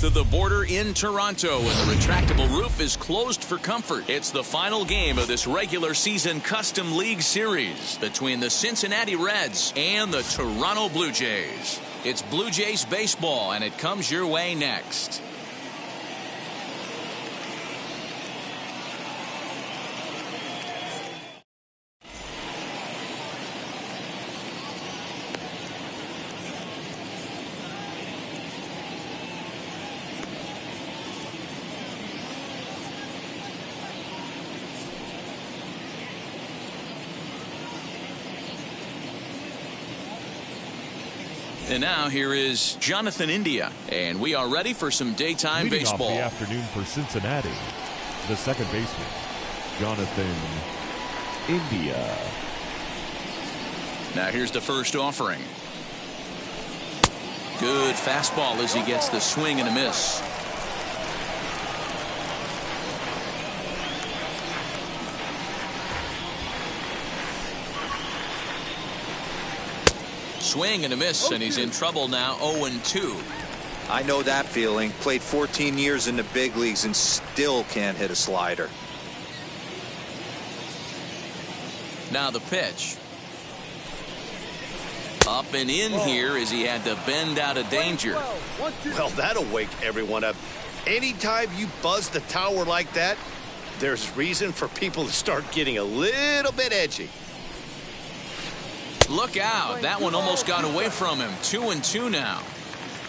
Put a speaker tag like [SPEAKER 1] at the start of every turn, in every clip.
[SPEAKER 1] of the border in Toronto, and the retractable roof is closed for comfort. It's the final game of this regular season Custom League Series between the Cincinnati Reds and the Toronto Blue Jays. It's Blue Jays baseball, and it comes your way next. And now here is Jonathan India, and we are ready for some daytime
[SPEAKER 2] Leading
[SPEAKER 1] baseball.
[SPEAKER 2] Off the afternoon for Cincinnati, the second baseman, Jonathan India.
[SPEAKER 1] Now here's the first offering. Good fastball as he gets the swing and a miss. Swing and a miss, and he's in trouble now. 0-2.
[SPEAKER 3] I know that feeling. Played 14 years in the big leagues and still can't hit a slider.
[SPEAKER 1] Now the pitch. Up and in here as he had to bend out of danger.
[SPEAKER 4] Well, that'll wake everyone up. Anytime you buzz the tower like that, there's reason for people to start getting a little bit edgy.
[SPEAKER 1] Look out. That one almost got away from him. 2-2 now.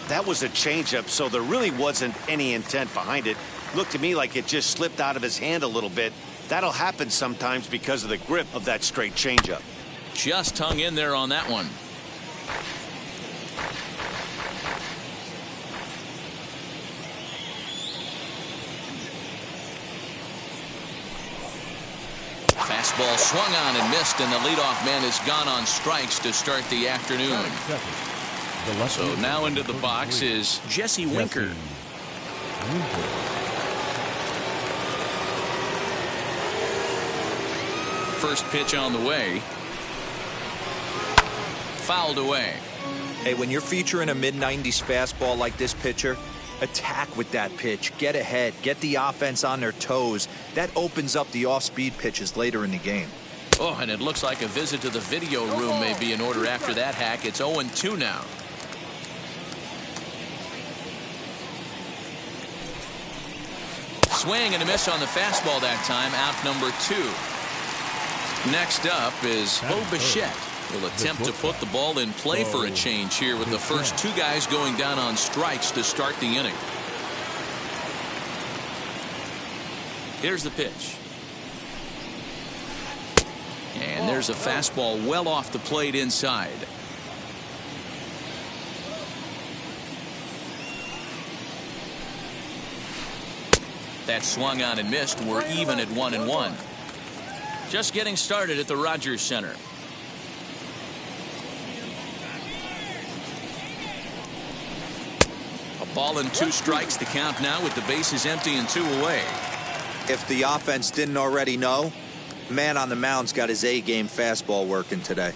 [SPEAKER 4] That was a changeup, so there really wasn't any intent behind it. Looked to me like it just slipped out of his hand a little bit. That'll happen sometimes because of the grip of that straight changeup.
[SPEAKER 1] Just hung in there on that one. Fastball swung on and missed, and the leadoff man is gone on strikes to start the afternoon. So now into the box is Jesse Winker. First pitch on the way. Fouled away.
[SPEAKER 3] Hey, when you're featuring a mid-90s fastball like this pitcher, attack with that pitch. Get ahead. Get the offense on their toes. That opens up the off-speed pitches later in the game.
[SPEAKER 1] Oh, and it looks like a visit to the video room may be in order after that hack. It's 0-2 now. Swing and a miss on the fastball that time. Out number 2. Next up is Bo Bichette. He'll attempt to put the ball in play for a change here with the first 2 guys going down on strikes to start the inning. Here's the pitch. And there's a fastball well off the plate inside. That swung on and missed. We're even at 1-1. Just getting started at the Rogers Center. Ball and 2 strikes, the count now with the bases empty and 2 away.
[SPEAKER 3] If the offense didn't already know, man on the mound's got his A-game fastball working today.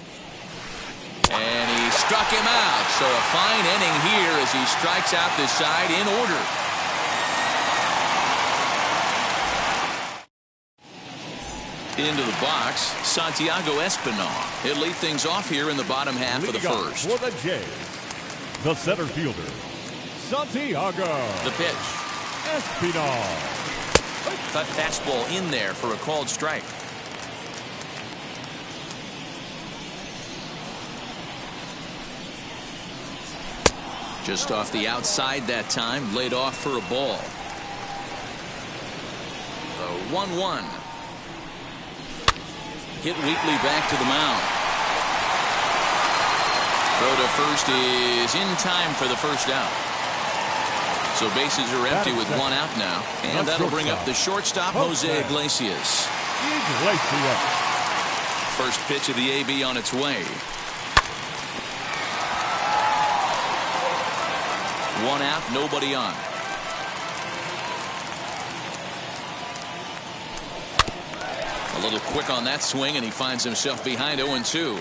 [SPEAKER 1] And he struck him out. So a fine inning here as he strikes out this side in order. Into the box, Santiago Espinal. He'll lead things off here in the bottom half of the first.
[SPEAKER 2] For the Jays, the center fielder, Santiago.
[SPEAKER 1] The pitch.
[SPEAKER 2] Espinal.
[SPEAKER 1] Cut fastball in there for a called strike. Just off the outside that time, laid off for a ball. The 1-1. Hit weakly back to the mound. Throw to first is in time for the first out. So bases are empty with 1 out now. And that'll bring up the shortstop, Jose Iglesias. First pitch of the AB on its way. 1 out, nobody on. A little quick on that swing, and he finds himself behind 0-2.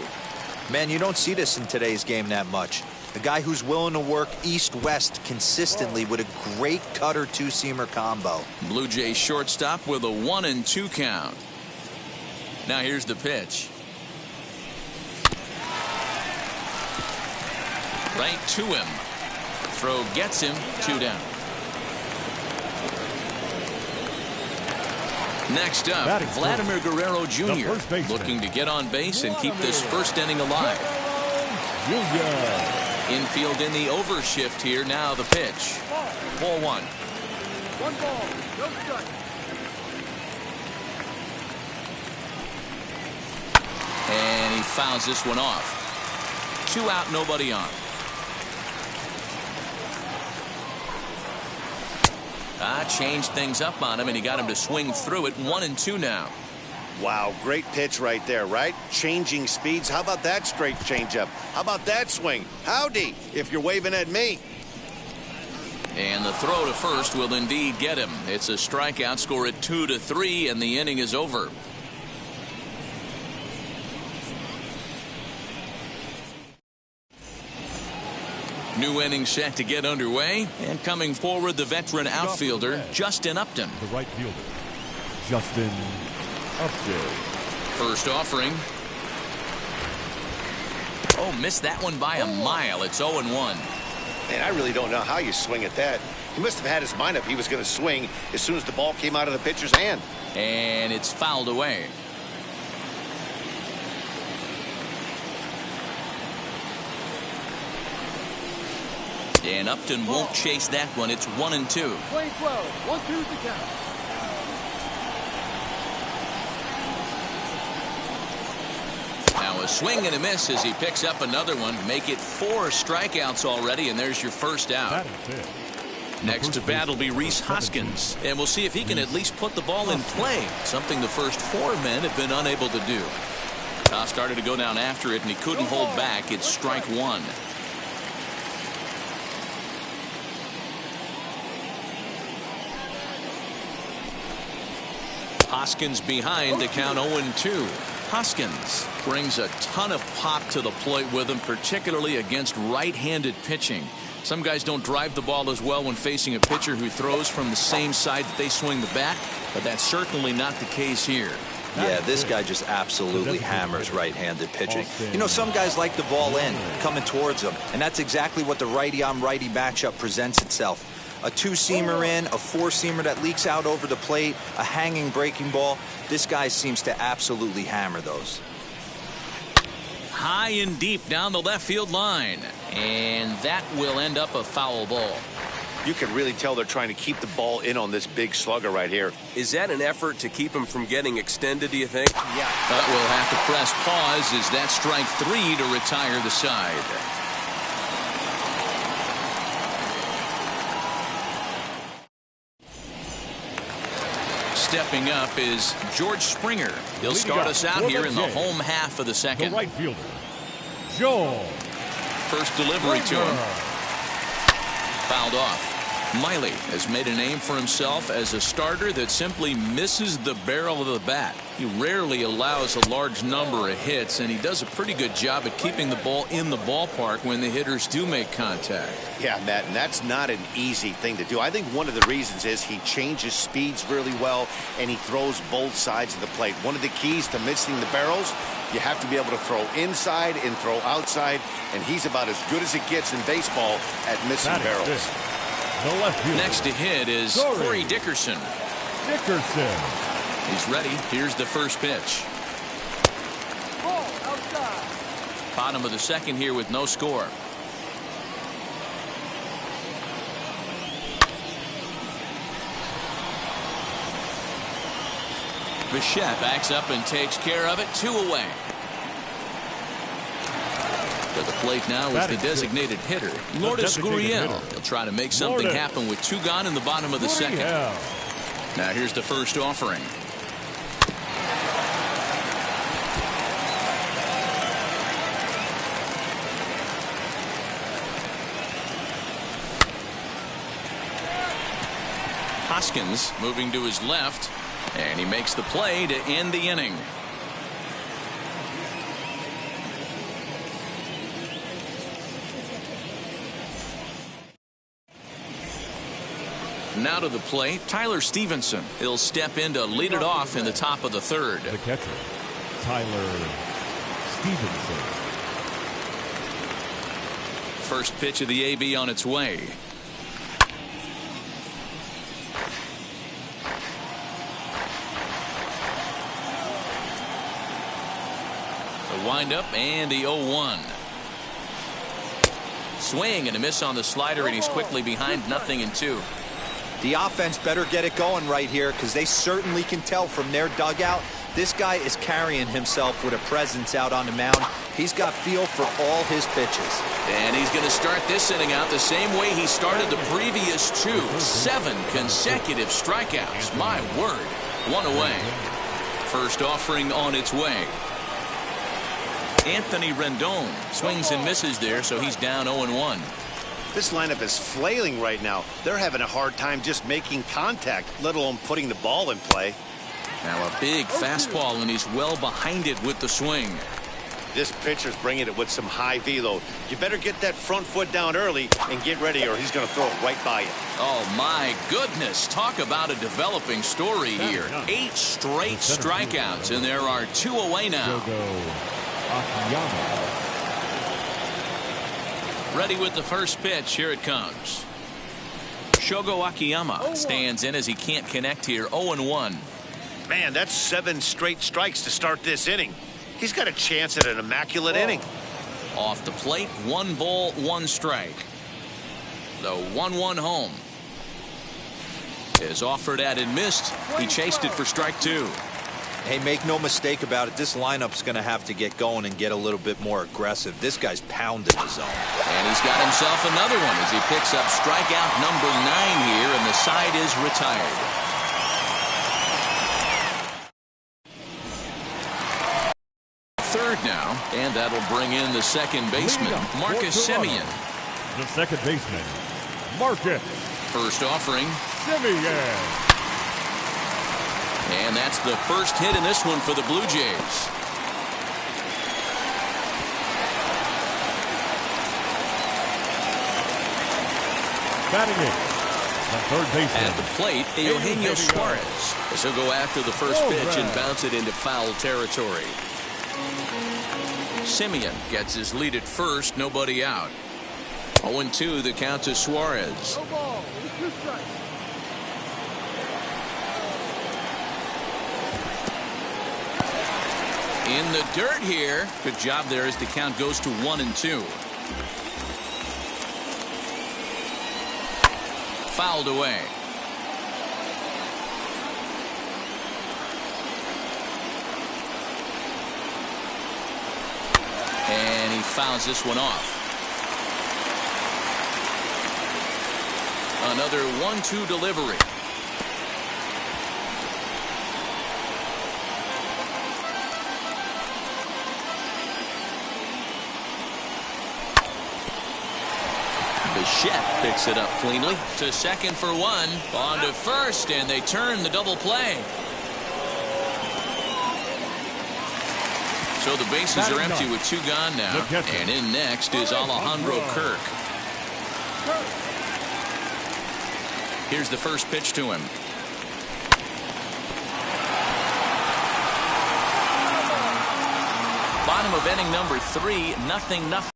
[SPEAKER 3] Man, you don't see this in today's game that much. A guy who's willing to work east-west consistently with a great cutter two-seamer combo.
[SPEAKER 1] Blue Jays shortstop with a 1-2 count. Now here's the pitch. Right to him. Throw gets him, 2 down. Next up, Vladimir Guerrero Jr. looking to get on base and keep this first inning alive. Infield in the overshift here. Now the pitch. Ball 1.
[SPEAKER 5] 1 ball, no strike.
[SPEAKER 1] And he fouls this one off. 2 out, nobody on. Changed things up on him, and he got him to swing through it. 1-2 now.
[SPEAKER 4] Wow, great pitch right there, right? Changing speeds. How about that straight changeup? How about that swing? Howdy, if you're waving at me.
[SPEAKER 1] And the throw to first will indeed get him. It's a strikeout. Score at 2-3, and the inning is over. New inning set to get underway, and coming forward, the veteran outfielder Justin Upton.
[SPEAKER 2] The right fielder, Justin Upton.
[SPEAKER 1] First offering. Oh, missed that one by a mile. It's 0-1.
[SPEAKER 4] Man, I really don't know how you swing at that. He must have had his mind up he was going to swing as soon as the ball came out of the pitcher's hand.
[SPEAKER 1] And it's fouled away. And Upton won't chase that one. It's 1-2.
[SPEAKER 5] Playing 12. 1-2's the count.
[SPEAKER 1] Now a swing and a miss as he picks up another one. Make it 4 strikeouts already, and there's your first out. Next to bat will be Rhys Hoskins, and we'll see if he can at least put the ball in play, something the first 4 men have been unable to do. Toss started to go down after it, and he couldn't hold back. It's strike 1. Hoskins behind, the count 0-2. Hoskins brings a ton of pop to the plate with him, particularly against right-handed pitching. Some guys don't drive the ball as well when facing a pitcher who throws from the same side that they swing the bat, but that's certainly not the case here.
[SPEAKER 3] Yeah, this guy just absolutely hammers right-handed pitching. You know, some guys like the ball in, coming towards them, and that's exactly what the righty-on-righty matchup presents itself. A two-seamer in, a four-seamer that leaks out over the plate, a hanging breaking ball. This guy seems to absolutely hammer those.
[SPEAKER 1] High and deep down the left field line, and that will end up a foul ball.
[SPEAKER 4] You can really tell they're trying to keep the ball in on this big slugger right here.
[SPEAKER 6] Is that an effort to keep him from getting extended, do you think?
[SPEAKER 4] Yeah.
[SPEAKER 1] But we'll have to press pause as that strike 3 to retire the side. Stepping up is George Springer. He'll start us out here in the home half of the second.
[SPEAKER 2] The right fielder, Joel.
[SPEAKER 1] First delivery to him. Fouled off. Miley has made a name for himself as a starter that simply misses the barrel of the bat. He rarely allows a large number of hits, and he does a pretty good job at keeping the ball in the ballpark when the hitters do make contact.
[SPEAKER 4] Yeah, Matt, and that's not an easy thing to do. I think one of the reasons is he changes speeds really well, and he throws both sides of the plate. One of the keys to missing the barrels, you have to be able to throw inside and throw outside, and he's about as good as it gets in baseball at missing barrels.
[SPEAKER 1] Next to hit is Corey Dickerson. He's ready. Here's the first pitch.
[SPEAKER 5] Ball outside.
[SPEAKER 1] Bottom of the second here with no score. Bichette backs up and takes care of it. 2 away. To the plate now is the designated hitter, Lourdes Gurriel. He'll try to make something happen with 2 gone in the bottom of the second. Now here's the first offering. Hoskins moving to his left, and he makes the play to end the inning. Now to the plate, Tyler Stevenson. He'll step in to lead it off in the top of the third.
[SPEAKER 2] The catcher, Tyler Stevenson.
[SPEAKER 1] First pitch of the AB on its way. The windup and the 0-1. Swing and a miss on the slider, and he's quickly behind 0-2.
[SPEAKER 3] The offense better get it going right here, because they certainly can tell from their dugout this guy is carrying himself with a presence out on the mound. He's got feel for all his pitches.
[SPEAKER 1] And he's going to start this inning out the same way he started the previous two. 7 consecutive strikeouts. My word. 1 away. First offering on its way. Anthony Rendon swings and misses there, so he's down 0-1.
[SPEAKER 4] This lineup is flailing right now. They're having a hard time just making contact, let alone putting the ball in play.
[SPEAKER 1] Now a big fastball, and he's well behind it with the swing.
[SPEAKER 4] This pitcher's bringing it with some high velo. You better get that front foot down early and get ready, or he's going to throw it right by you.
[SPEAKER 1] Oh, my goodness. Talk about a developing story here. 8 straight strikeouts, and there are 2 away now. Ready with the first pitch. Here it comes. Shogo Akiyama stands in as he can't connect here. 0-1.
[SPEAKER 4] Man, that's 7 straight strikes to start this inning. He's got a chance at an immaculate inning.
[SPEAKER 1] Off the plate, 1 ball, 1 strike. The 1-1 home is offered at and missed. He chased it for strike 2.
[SPEAKER 3] Hey, make no mistake about it. This lineup's going to have to get going and get a little bit more aggressive. This guy's pounding the zone.
[SPEAKER 1] And he's got himself another one as he picks up strikeout number 9 here, and the side is retired. Third now, and that'll bring in the second baseman, Marcus Semien.
[SPEAKER 2] The second baseman, Marcus.
[SPEAKER 1] First offering.
[SPEAKER 2] Semien.
[SPEAKER 1] And that's the first hit in this one for the Blue Jays.
[SPEAKER 2] Batting it, the third baseman.
[SPEAKER 1] At the plate, Eugenio Suarez. As he'll go after the first pitch and bounce it into foul territory. Semien gets his lead at first, nobody out. 0-2 the count to Suarez.
[SPEAKER 5] No ball. 2 strikes.
[SPEAKER 1] In the dirt here. Good job there as the count goes to 1-2. Fouled away. And he fouls this one off. Another 1-2 delivery. Bichette picks it up cleanly to second for 1. On to first, and they turn the double play. So the bases are empty with 2 gone now. And in next is Alejandro Kirk. Here's the first pitch to him. Bottom of inning number 3, 0-0.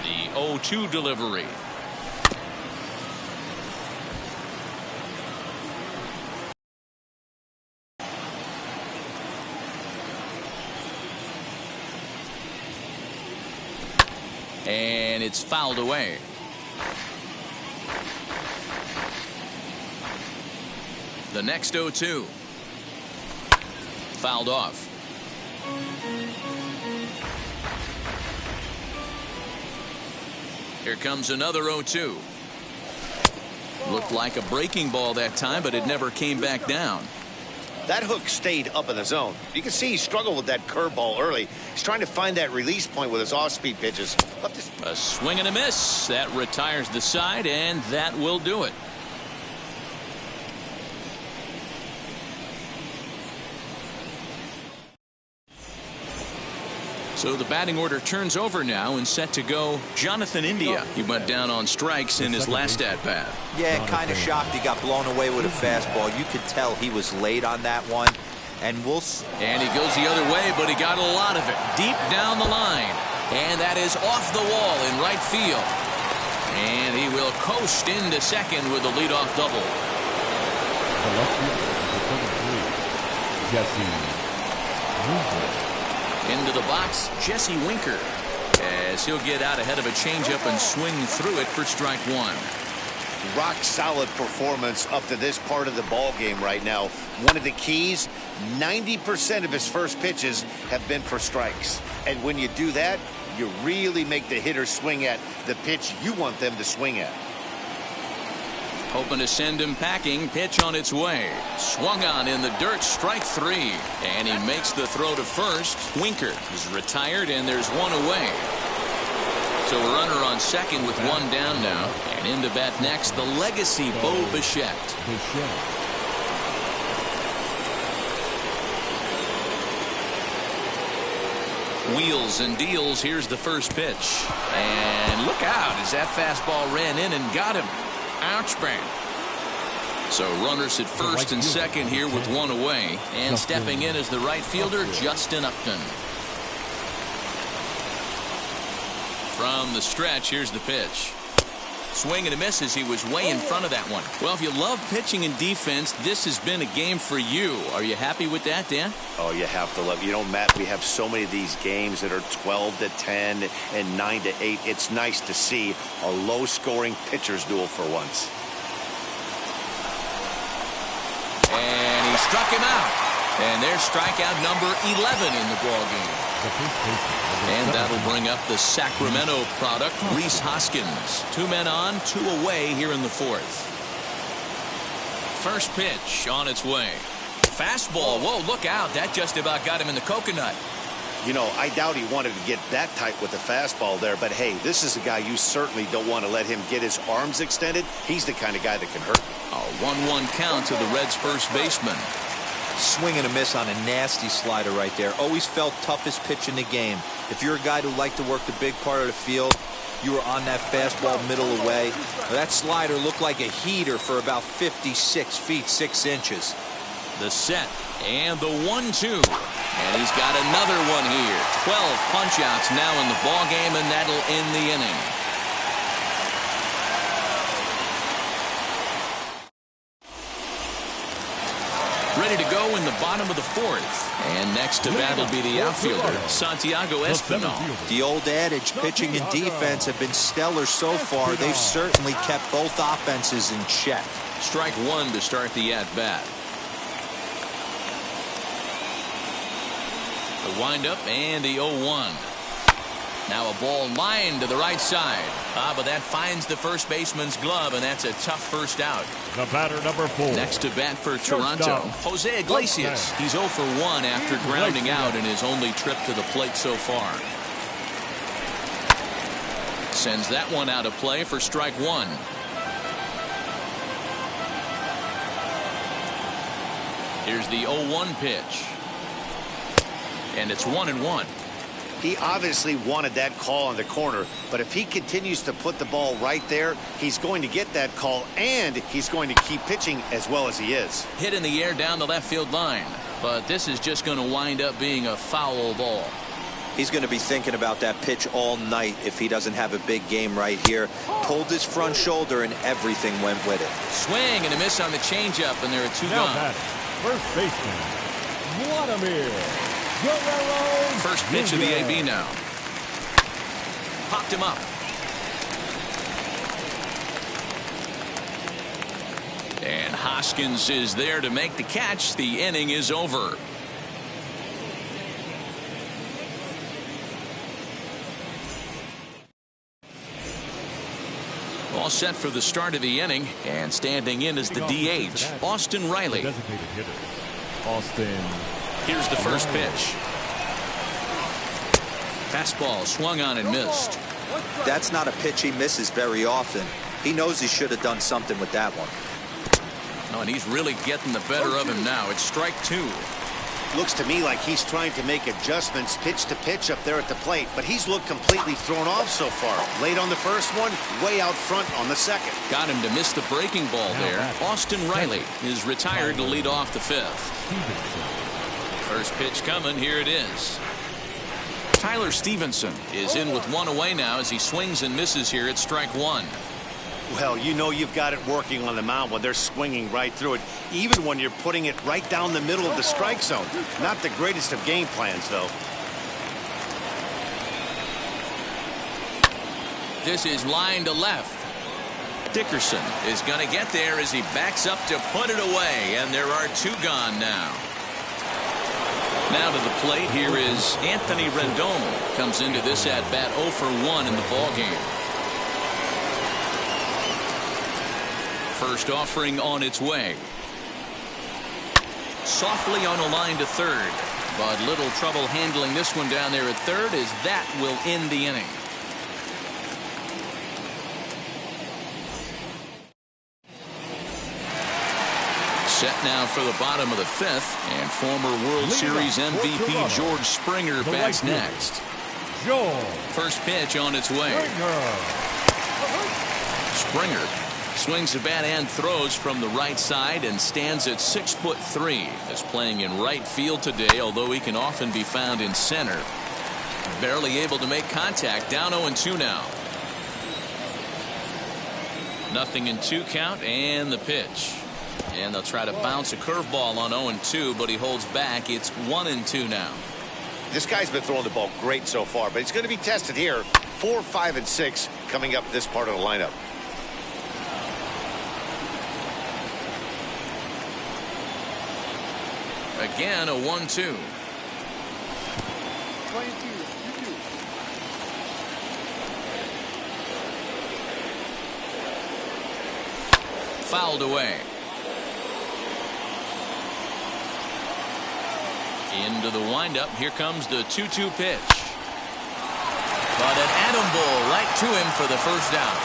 [SPEAKER 1] The 0-2 delivery. And it's fouled away. The next 0-2. Fouled off. Here comes another 0-2. Looked like a breaking ball that time, but it never came back down.
[SPEAKER 4] That hook stayed up in the zone. You can see he struggled with that curveball early. He's trying to find that release point with his off-speed pitches.
[SPEAKER 1] A swing and a miss. That retires the side, and that will do it. So the batting order turns over now and set to go Jonathan India. He went down on strikes in his last at-bat.
[SPEAKER 3] Yeah, kind of shocked he got blown away with a fastball. You could tell he was late on that one. And he goes
[SPEAKER 1] the other way, but he got a lot of it deep down the line. And that is off the wall in right field. And he will coast into second with a leadoff double.
[SPEAKER 2] The left fielder, Jesse Winker.
[SPEAKER 1] Into the box, Jesse Winker, as he'll get out ahead of a changeup and swing through it for strike one.
[SPEAKER 4] Rock solid performance up to this part of the ball game right now. One of the keys, 90% of his first pitches have been for strikes. And when you do that, you really make the hitter swing at the pitch you want them to swing at.
[SPEAKER 1] Hoping to send him packing. Pitch on its way. Swung on in the dirt. Strike three. And he makes the throw to first. Winker is retired, and there's one away. So a runner on second with one down now. And in to bat next, the legacy Bo Bichette. Wheels and deals. Here's the first pitch. And look out as that fastball ran in and got him. Ouch, bang. So runners at first and second here with one away. And stepping in is the right fielder, Justin Upton. From the stretch, here's the pitch. Swing and a miss as he was way in front of that one. Well, if you love pitching and defense, this has been a game for you. Are you happy with that, Dan?
[SPEAKER 4] Oh, you have to love. You know, Matt, we have so many of these games that are 12-10 and 9-8. It's nice to see a low-scoring pitcher's duel for once.
[SPEAKER 1] And he struck him out. And there's strikeout number 11 in the ballgame. And that'll bring up the Sacramento product, Rhys Hoskins. 2 men on, 2 away here in the fourth. First pitch on its way. Fastball. Whoa, look out. That just about got him in the coconut.
[SPEAKER 4] You know, I doubt he wanted to get that tight with the fastball there, but hey, this is a guy you certainly don't want to let him get his arms extended. He's the kind of guy that can hurt you.
[SPEAKER 1] A 1-1 count to the Reds' first baseman.
[SPEAKER 3] Swing and a miss on a nasty slider right there. Always felt toughest pitch in the game. If you're a guy who liked to work the big part of the field, you were on that fastball middle away. That slider looked like a heater for about 56 feet 6 inches.
[SPEAKER 1] The set and the 1-2. And he's got another one here. 12 punch-outs now in the ball game, and that'll end the inning. Ready to go in the bottom of the fourth. And next to bat will be the outfielder, Santiago Espinal.
[SPEAKER 3] The old adage, pitching and defense have been stellar so far. They've certainly kept both offenses in check.
[SPEAKER 1] Strike one to start the at-bat. The windup and the 0-1. Now a ball lined to the right side. But that finds the first baseman's glove, and that's a tough first out.
[SPEAKER 2] The batter, number 4.
[SPEAKER 1] Next to bat for Toronto, Jose Iglesias. He's 0 for 1 after grounding out in his only trip to the plate so far. Sends that one out of play for strike one. Here's the 0-1 pitch. And it's 1-1.
[SPEAKER 4] He obviously wanted that call on the corner, but if he continues to put the ball right there, he's going to get that call, and he's going to keep pitching as well as he is.
[SPEAKER 1] Hit in the air down the left field line, but this is just going to wind up being a foul ball.
[SPEAKER 3] He's going to be thinking about that pitch all night if he doesn't have a big game right here. Pulled his front shoulder, and everything went with it.
[SPEAKER 1] Swing and a miss on the changeup, and there are 2 gone.
[SPEAKER 2] First baseman, Vladimir Guerrero.
[SPEAKER 1] First pitch of the AB now. Popped him up. And Hoskins is there to make the catch. The inning is over. All set for the start of the inning, and standing in is the DH, Austin Riley.
[SPEAKER 2] Designated hitter, Austin.
[SPEAKER 1] Here's the first pitch. Fastball swung on and missed.
[SPEAKER 3] That's not a pitch he misses very often. He knows he should have done something with that one.
[SPEAKER 1] Oh, and he's really getting the better of him now. It's strike 2.
[SPEAKER 4] Looks to me like he's trying to make adjustments pitch to pitch up there at the plate, but he's looked completely thrown off so far. Late on the first one, way out front on the second.
[SPEAKER 1] Got him to miss the breaking ball there. Austin Riley is retired to lead off the fifth. First pitch coming. Here it is. Tyler Stevenson is in with one away now as he swings and misses here at strike one.
[SPEAKER 4] Well, you know you've got it working on the mound when they're swinging right through it, even when you're putting it right down the middle of the strike zone. Not the greatest of game plans, though.
[SPEAKER 1] This is line to left. Dickerson is going to get there as he backs up to put it away, and there are two gone now. Now to the plate, here is Anthony Rendon. Comes into this at bat 0 for 1 in the ball game. First offering on its way. Softly on a line to third, but little trouble handling this one down there at third, as that will end the inning. Set now for the bottom of the fifth, and former World Series MVP George Springer bats next. First pitch on its way. Springer swings the bat and throws from the right side and stands at 6'3". Is playing in right field today, although he can often be found in center. Barely able to make contact. Down 0-2 now. 0-2 count, and the pitch. And they'll try to bounce a curveball on 0-2, but he holds back. It's 1-2 now.
[SPEAKER 4] This guy's been throwing the ball great so far, but he's going to be tested here. 4, 5, and 6 coming up this part of the lineup.
[SPEAKER 1] Again, a 1-2. Fouled away. Into the windup. Here comes the 2-2 pitch. But an atom ball right to him for the first down.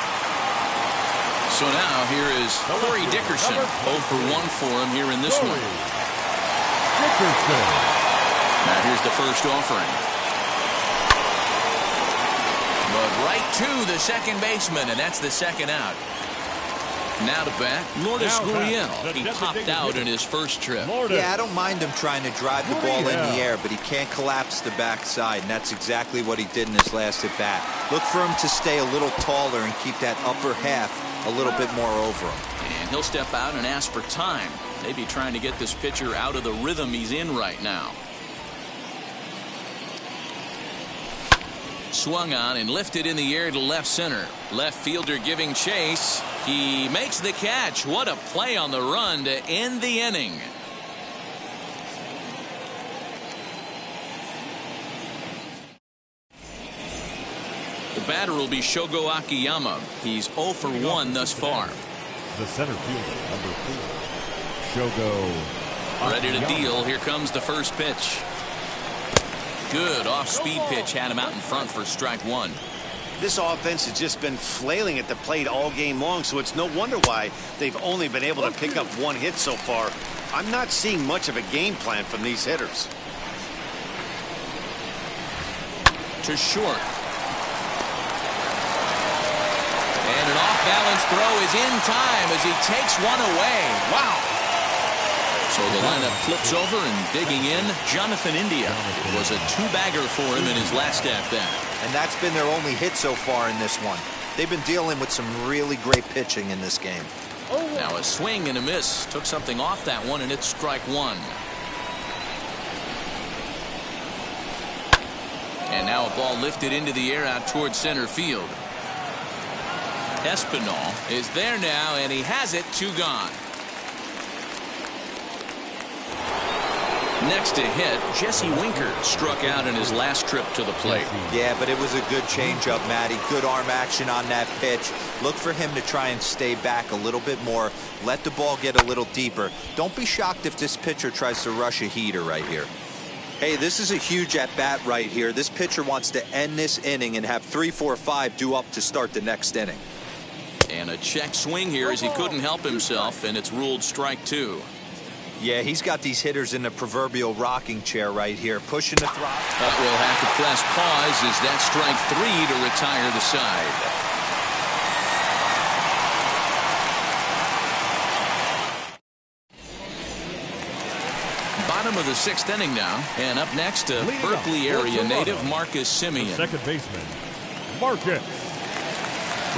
[SPEAKER 1] So now here is Corey Dickerson. 0 for 1 for him here in this one. Now here's the first offering. But right to the second baseman, and that's the second out. Now to bat, Lourdes Gurriel. He popped out in his first trip.
[SPEAKER 3] Yeah, I don't mind him trying to drive the ball in the air, but he can't collapse the backside, and that's exactly what he did in his last at bat. Look for him to stay a little taller and keep that upper half a little bit more over him.
[SPEAKER 1] And he'll step out and ask for time. Maybe trying to get this pitcher out of the rhythm he's in right now. Swung on and lifted in the air to left center. Left fielder giving chase. He makes the catch. What a play on the run to end the inning. The batter will be Shogo Akiyama. He's 0 for 1 thus far.
[SPEAKER 2] The center fielder, number 4, Shogo.
[SPEAKER 1] Ready to deal. Here comes the first pitch. Good off-speed pitch. Had him out in front for strike one.
[SPEAKER 4] This offense has just been flailing at the plate all game long, so it's no wonder why they've only been able to pick up 1 hit so far. I'm not seeing much of a game plan from these hitters.
[SPEAKER 1] To short. And an off-balance throw is in time as he takes one away. Wow. So the lineup flips over, and digging in, Jonathan India. It was a 2-bagger for him in his last at-bat.
[SPEAKER 3] And that's been their only hit so far in this one. They've been dealing with some really great pitching in this game.
[SPEAKER 1] Now a swing and a miss. Took something off that one, and it's strike one. And now a ball lifted into the air out towards center field. Espinal is there now, and he has it. 2 gone. Next to hit, Jesse Winker struck out in his last trip to the plate.
[SPEAKER 3] Yeah, but it was a good changeup, Matty. Good arm action on that pitch. Look for him to try and stay back a little bit more. Let the ball get a little deeper. Don't be shocked if this pitcher tries to rush a heater right here. Hey, this is a huge at-bat right here. This pitcher wants to end this inning and have 3, 4, 5 due up to start the next inning.
[SPEAKER 1] And a check swing here as he couldn't help himself, and it's ruled strike 2.
[SPEAKER 3] Yeah, he's got these hitters in the proverbial rocking chair right here, pushing the throttle.
[SPEAKER 1] But we'll have to press pause as that strike 3 to retire the side. Bottom of the 6th inning now, and up next, Berkeley area native Marcus Semien.
[SPEAKER 2] Second baseman, Marcus.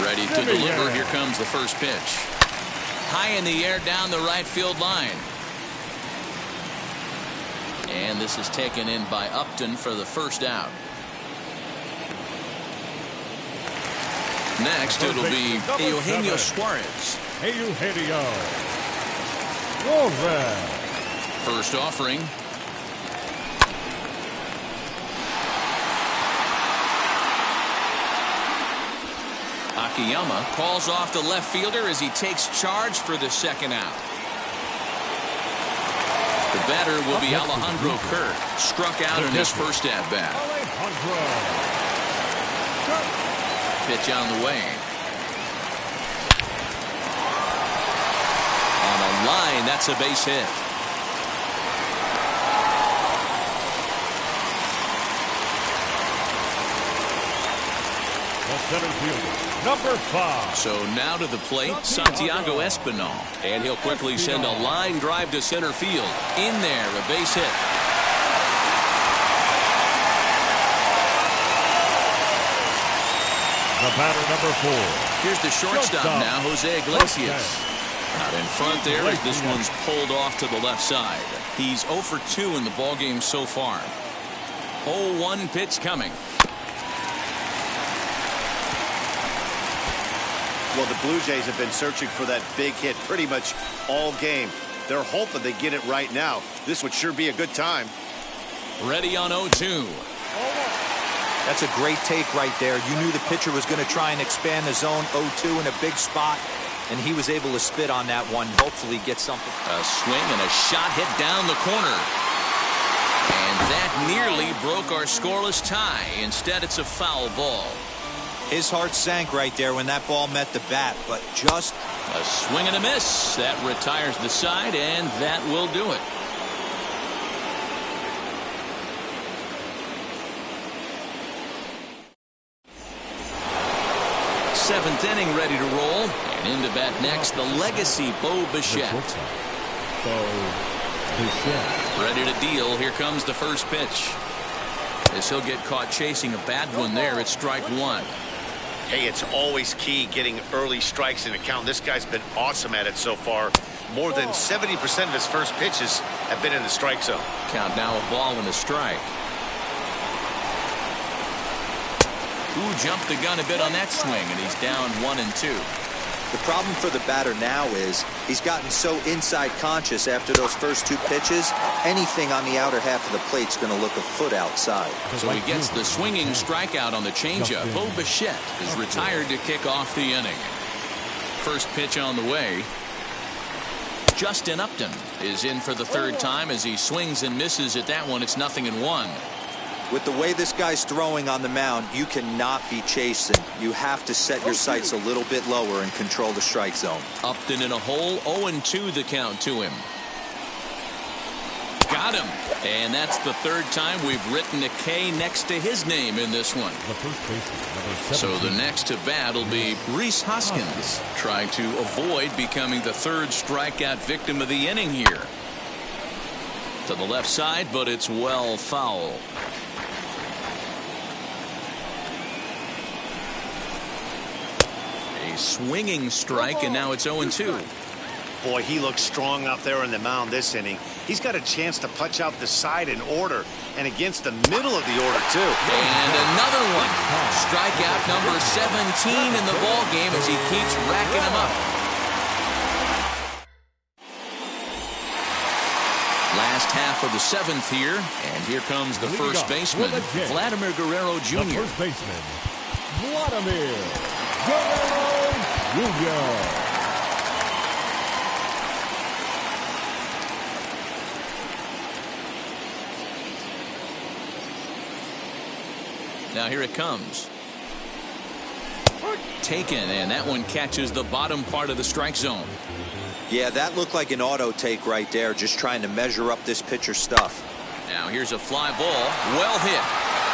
[SPEAKER 1] Ready to deliver. Here comes the first pitch. High in the air down the right field line. And this is taken in by Upton for the first out. Next, it'll be Eugenio Suarez.
[SPEAKER 2] Eugenio Suarez.
[SPEAKER 1] First offering. Akiyama calls off the left fielder as he takes charge for the second out. The batter will be Alejandro Kirk. Struck out in his first at-bat. Pitch on the way. On a line, that's a base hit.
[SPEAKER 2] Center fielder, number 5.
[SPEAKER 1] So now to the plate, Santiago Espinal.
[SPEAKER 6] And he'll quickly send a line drive to center field.
[SPEAKER 1] In there, a base hit.
[SPEAKER 2] The batter, number 4.
[SPEAKER 1] Here's the shortstop now, Jose Iglesias. Out in front there as this one's pulled off to the left side. He's 0 for 2 in the ballgame so far. 0-1 pitch coming.
[SPEAKER 4] Well, the Blue Jays have been searching for that big hit pretty much all game. They're hoping they get it right now. This would sure be a good time.
[SPEAKER 1] Ready on 0-2.
[SPEAKER 3] That's a great take right there. You knew the pitcher was going to try and expand the zone 0-2 in a big spot, and he was able to spit on that one. Hopefully get something.
[SPEAKER 1] A swing and a shot hit down the corner. And that nearly broke our scoreless tie. Instead, it's a foul ball.
[SPEAKER 3] His heart sank right there when that ball met the bat, but just
[SPEAKER 1] a swing and a miss. That retires the side, and that will do it. Seventh inning ready to roll. And into bat next, the legacy Bo Bichette. Ready to deal. Here comes the first pitch. As he'll get caught chasing a bad one there, it's strike 1.
[SPEAKER 4] Hey, it's always key getting early strikes in a count. This guy's been awesome at it so far. More than 70% of his first pitches have been in the strike zone.
[SPEAKER 1] Count now a ball and a strike. Ooh, jumped the gun a bit on that swing, and he's down 1-2.
[SPEAKER 3] The problem for the batter now is he's gotten so inside conscious after those first 2 pitches. Anything on the outer half of the plate's going to look a foot outside.
[SPEAKER 1] So he gets the swinging strikeout on the changeup. Bo Bichette is retired to kick off the inning. First pitch on the way. Justin Upton is in for the third time as he swings and misses at that one. It's 0-1.
[SPEAKER 3] With the way this guy's throwing on the mound, you cannot be chasing. You have to set your sights a little bit lower and control the strike zone.
[SPEAKER 1] Upton in a hole, 0-2 the count to him. Got him. And that's the third time we've written a K next to his name in this one. So the next to bat will be Rhys Hoskins, trying to avoid becoming the third strikeout victim of the inning here. To the left side, but it's well foul. Swinging strike, and now it's 0-2.
[SPEAKER 4] Boy, he looks strong out there on the mound this inning. He's got a chance to punch out the side in order and against the middle of the order too.
[SPEAKER 1] And another one. Strikeout number 17 in the ball game as he keeps racking them up. Last half of the 7th here, and here comes the first baseman, Vladimir Guerrero Jr.
[SPEAKER 2] The first baseman, Vladimir Guerrero Jr.
[SPEAKER 1] Now here it comes. Taken, and that one catches the bottom part of the strike zone.
[SPEAKER 3] Yeah, that looked like an auto take right there, just trying to measure up this pitcher's stuff.
[SPEAKER 1] Now here's a fly ball, well hit.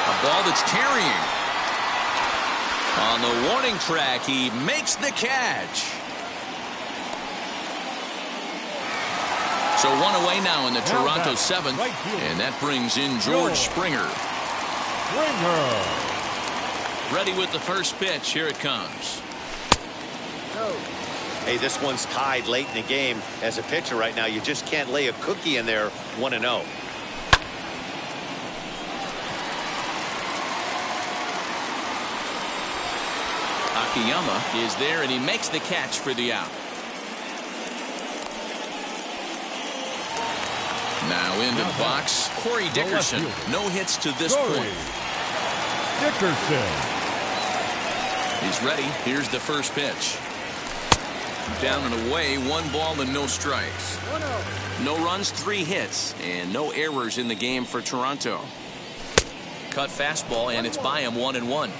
[SPEAKER 1] A ball that's carrying. On the warning track, he makes the catch. So one away now in the Toronto seventh, and that brings in George Springer. Ready with the first pitch. Here it comes.
[SPEAKER 4] Hey, this one's tied late in the game. As a pitcher right now, you just can't lay a cookie in there 1-0.
[SPEAKER 1] Akiyama is there, and he makes the catch for the out. Now into the box, Corey Dickerson. No hits to this point.
[SPEAKER 2] Dickerson.
[SPEAKER 1] He's ready. Here's the first pitch. Down and away, 1 ball and no strikes. No runs, 3 hits, and no errors in the game for Toronto. Cut fastball, and it's by him 1-1.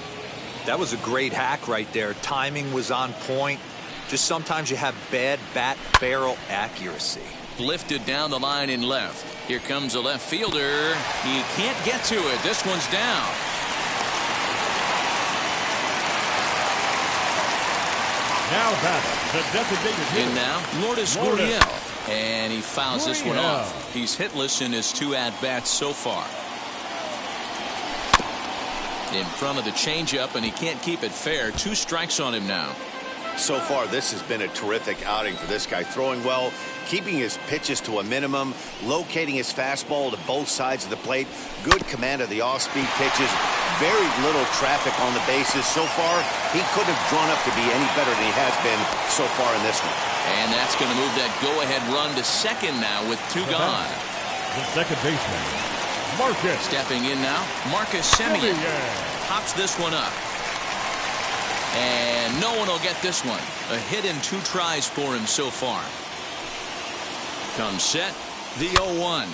[SPEAKER 3] That was a great hack right there. Timing was on point. Just sometimes you have bad bat barrel accuracy.
[SPEAKER 1] Lifted down the line in left. Here comes a left fielder. He can't get to it. This one's down.
[SPEAKER 2] Now batting, the designated hitter.
[SPEAKER 1] And now, Lourdes Gurriel. And he fouls this one off. He's hitless in his 2 at-bats so far. In front of the changeup, and he can't keep it fair. 2 strikes on him now.
[SPEAKER 4] So far, this has been a terrific outing for this guy. Throwing well, keeping his pitches to a minimum, locating his fastball to both sides of the plate. Good command of the off-speed pitches. Very little traffic on the bases. So far, he couldn't have drawn up to be any better than he has been so far in this one.
[SPEAKER 1] And that's going to move that go-ahead run to second now with 2 gone.
[SPEAKER 2] The second baseman, Marcus.
[SPEAKER 1] Stepping in now, Marcus Semien pops this one up. And no one will get this one. A hit in 2 tries for him so far. Comes set, the 0-1.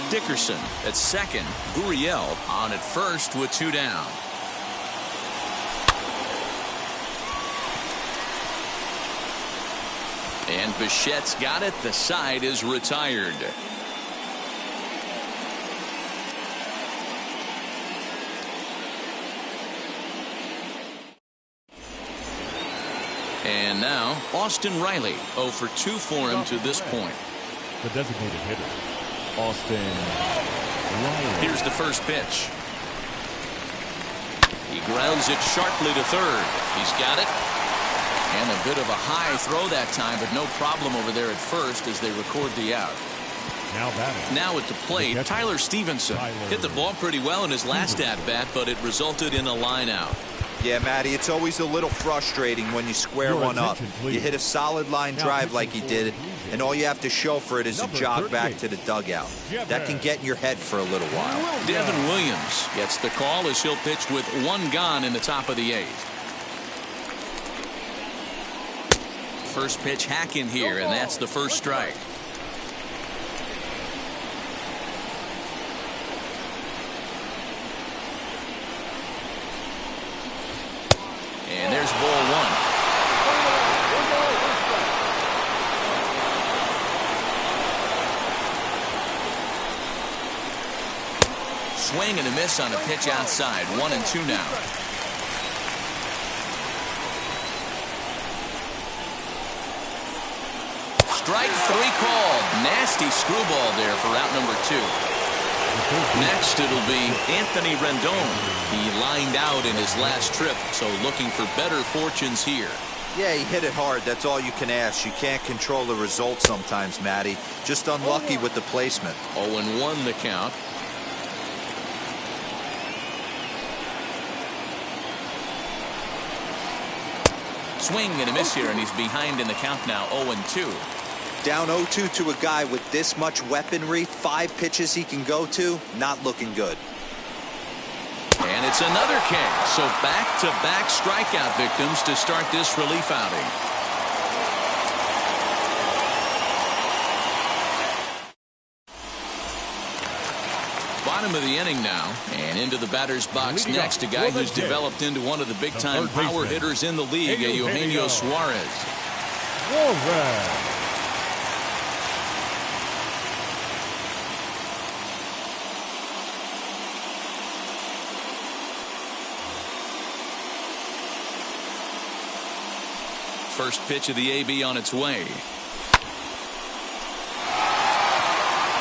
[SPEAKER 1] Dickerson at second. Gurriel on at first with 2 down. And Bichette's got it. The side is retired. And now, Austin Riley. 0 for 2 for him to this point.
[SPEAKER 2] The designated hitter, Austin Riley.
[SPEAKER 1] Here's the first pitch. He grounds it sharply to third. He's got it. And a bit of a high throw that time, but no problem over there at first as they record the out.
[SPEAKER 2] Now batting.
[SPEAKER 1] Now at the plate, Tyler Stevenson. Hit the ball pretty well in his last at-bat, but it resulted in a line out.
[SPEAKER 3] Yeah, Matty, it's always a little frustrating when you square one up. You hit a solid line drive like he did, and all you have to show for it is a jog back to the dugout. That can get in your head for a little while.
[SPEAKER 1] Devin Williams gets the call as he'll pitch with 1 gone in the top of the 8th. First pitch hack in here, and that's the first strike. And there's ball 1. Swing and a miss on a pitch outside. 1-2 now. Strike 3 called. Nasty screwball there for out number 2. Next, it'll be Anthony Rendon. He lined out in his last trip, so looking for better fortunes here.
[SPEAKER 3] Yeah, he hit it hard. That's all you can ask. You can't control the result sometimes, Matty. Just unlucky with the placement.
[SPEAKER 1] 0-1 the count. Swing and a miss here, and he's behind in the count now. 0-2.
[SPEAKER 3] Down 0-2 to a guy with this much weaponry, 5 pitches he can go to, not looking good.
[SPEAKER 1] And it's another K. So back-to-back strikeout victims to start this relief outing. Bottom bottom of the inning now, and into the batter's box next, a guy who's developed into one of the big-time power hitters in the league, Eugenio Suarez. First pitch of the AB on its way.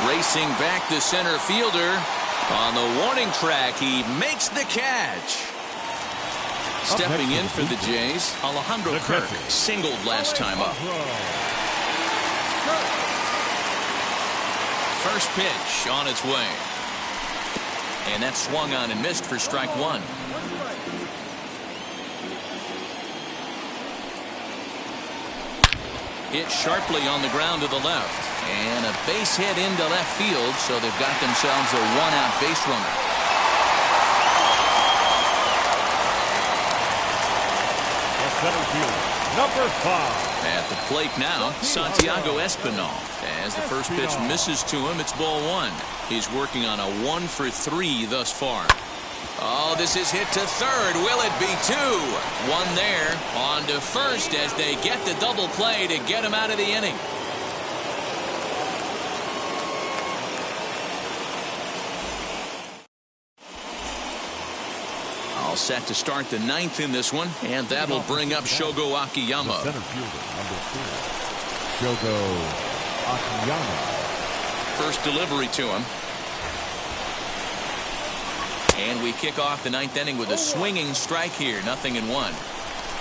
[SPEAKER 1] Racing back to center fielder. On the warning track, he makes the catch. Stepping in for the Jays, Alejandro Kirk singled last time up. First pitch on its way. And that swung on and missed for strike one. Hit sharply on the ground to the left. And a base hit into left field, so they've got themselves a one-out base runner.
[SPEAKER 2] The center fielder, number 5.
[SPEAKER 1] At the plate now, Santiago Espinal. As the first pitch misses to him, it's ball 1. He's working on a 1-for-3 thus far. Oh, this is hit to third. Will it be 2? One there. On to first as they get the double play to get him out of the inning. All set to start the 9th in this one, and that'll bring up Shogo Akiyama.
[SPEAKER 2] The center fielder, number 4. Shogo Akiyama.
[SPEAKER 1] First delivery to him. And we kick off the 9th inning with a swinging strike here. 0-1.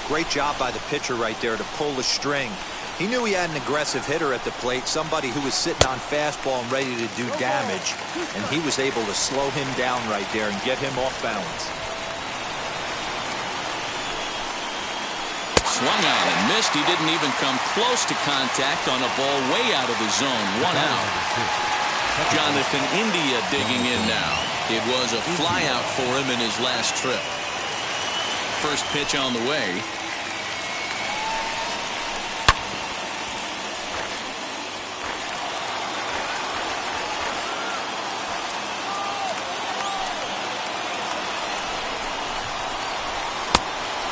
[SPEAKER 3] Great job by the pitcher right there to pull the string. He knew he had an aggressive hitter at the plate, somebody who was sitting on fastball and ready to do damage, and he was able to slow him down right there and get him off balance.
[SPEAKER 1] Swung on and missed. He didn't even come close to contact on a ball way out of the zone. 1 out. Jonathan India digging in now. It was a flyout for him in his last trip. First pitch on the way.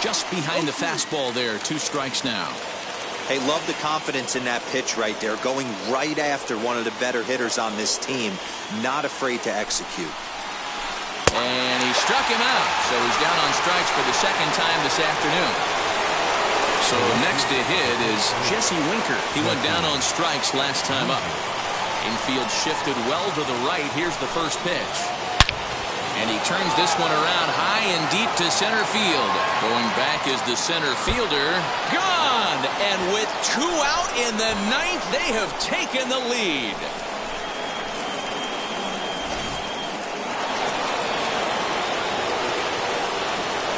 [SPEAKER 1] Just behind the fastball there. 2 strikes now.
[SPEAKER 3] Hey, love the confidence in that pitch right there, going right after one of the better hitters on this team, not afraid to execute.
[SPEAKER 1] And he struck him out, so he's down on strikes for the 2nd time this afternoon. So next to hit is Jesse Winker. He went down on strikes last time up. Infield shifted well to the right. Here's the first pitch. And he turns this one around high and deep to center field. Going back is the center fielder. Gone! And with 2 out in the 9th, they have taken the lead.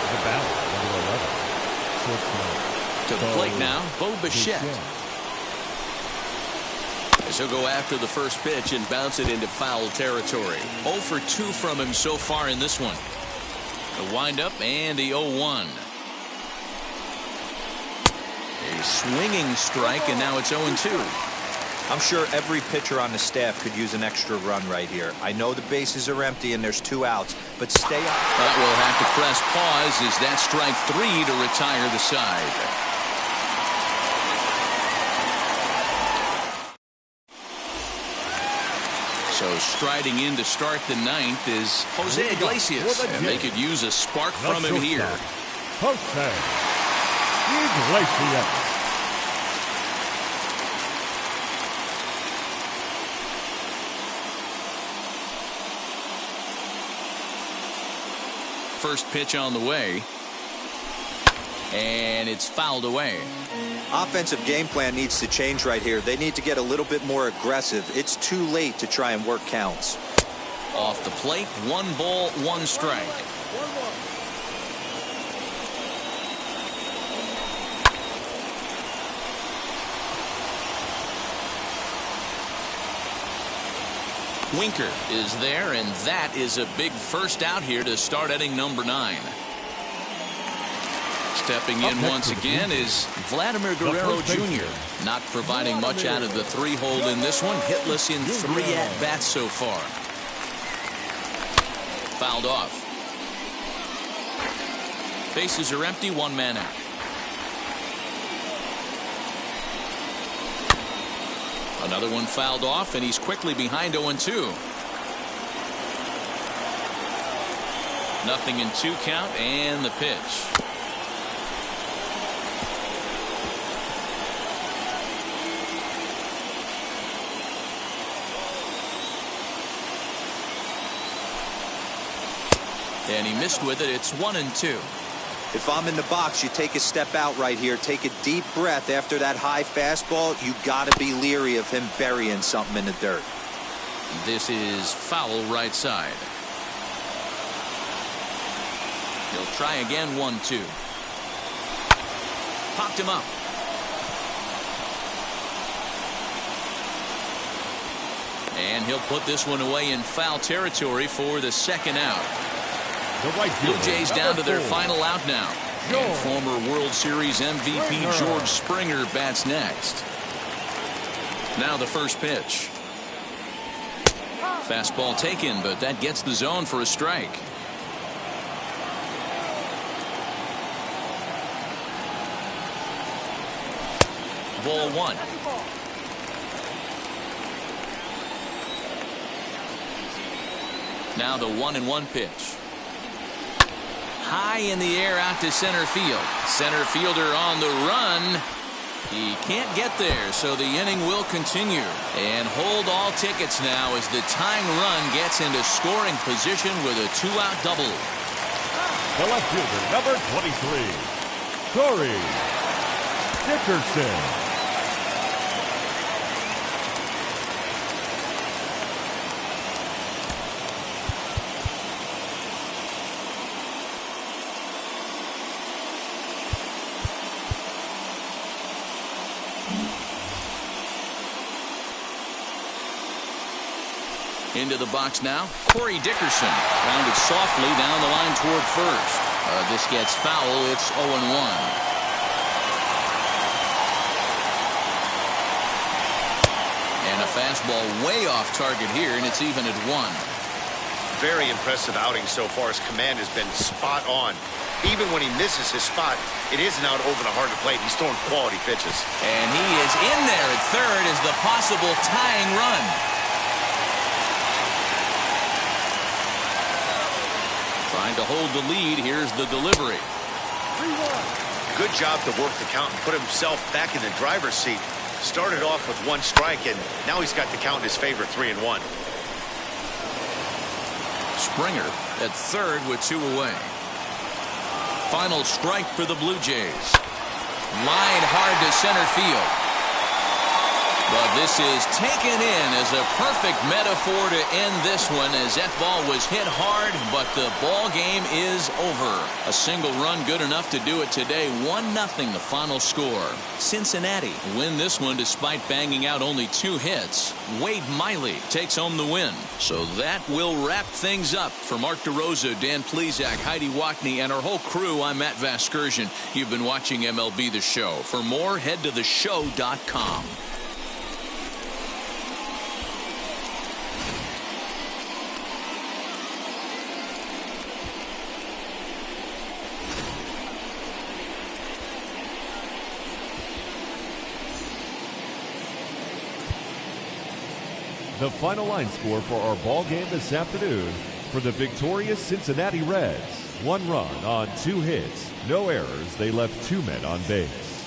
[SPEAKER 2] The batter, number 11. Shortstop.
[SPEAKER 1] To the plate now, Bo Bichette. As he'll go after the first pitch and bounce it into foul territory. 0 for 2 from him so far in this one. The windup and the 0-1. A swinging strike, and now it's 0-2.
[SPEAKER 3] I'm sure every pitcher on the staff could use an extra run right here. I know the bases are empty and there's 2 outs, but stay on.
[SPEAKER 1] But we'll have to press pause as that strike 3 to retire the side. So striding in to start the 9th is Jose Iglesias, and they could use a spark from him here.
[SPEAKER 2] Jose Iglesias.
[SPEAKER 1] First pitch on the way. And it's fouled away.
[SPEAKER 3] Offensive game plan needs to change right here. They need to get a little bit more aggressive. It's too late to try and work counts.
[SPEAKER 1] Off the plate, 1 ball, 1 strike. Winker is there, and that is a big first out here to start inning number 9. Stepping in once again is Vladimir Guerrero Jr. Not providing much out of the 3-hole in this one. Hitless in 3 at-bats so far. fouled off. Bases are empty, one man out. Another one fouled off, and he's quickly behind 0-2. Nothing in 2 count, and the pitch. And he missed with it. It's 1-2.
[SPEAKER 3] If I'm in the box, you take a step out right here. Take a deep breath after that high fastball. You got to be leery of him burying something in the dirt.
[SPEAKER 1] This is foul right side. He'll try again. 1-2. Popped him up. And he'll put this one away in foul territory for the second out. Blue Jays down to their final out now. And former World Series MVP George Springer bats next. Now the first pitch. Fastball taken, but that gets the zone for a strike. Ball 1. Now the 1-1 pitch. High in the air out to center field. Center fielder on the run. He can't get there, so the inning will continue. And hold all tickets now as the tying run gets into scoring position with a 2-out double.
[SPEAKER 2] The left fielder, number 23, Corey Dickerson.
[SPEAKER 1] Into the box now, Corey Dickerson. Rounded softly down the line toward first. This gets foul. It's 0-1. And a fastball way off target here, and it's even at 1.
[SPEAKER 4] Very impressive outing so far. His command has been spot on. Even when he misses his spot, it isn't out over the heart of the plate. He's throwing quality pitches.
[SPEAKER 1] And he is in there at third as the possible tying run. Trying to hold the lead. Here's the delivery.
[SPEAKER 5] 3-1.
[SPEAKER 4] Good job to work the count and put himself back in the driver's seat. Started off with 1 strike, and now he's got the count in his favor, 3-1.
[SPEAKER 1] Springer at third with 2 away. Final strike for the Blue Jays. Line hard to center field. But this is taken in as a perfect metaphor to end this one, as that ball was hit hard, but the ball game is over. A single run good enough to do it today. 1-0 the final score. Cincinnati win this one despite banging out only 2 hits. Wade Miley takes home the win. So that will wrap things up. For Mark DeRosa, Dan Plesac, Heidi Wackney, and our whole crew, I'm Matt Vasgersian. You've been watching MLB The Show. For more, head to theshow.com.
[SPEAKER 2] The final line score for our ball game this afternoon for the victorious Cincinnati Reds. 1 run on 2 hits. No errors. They left 2 men on base.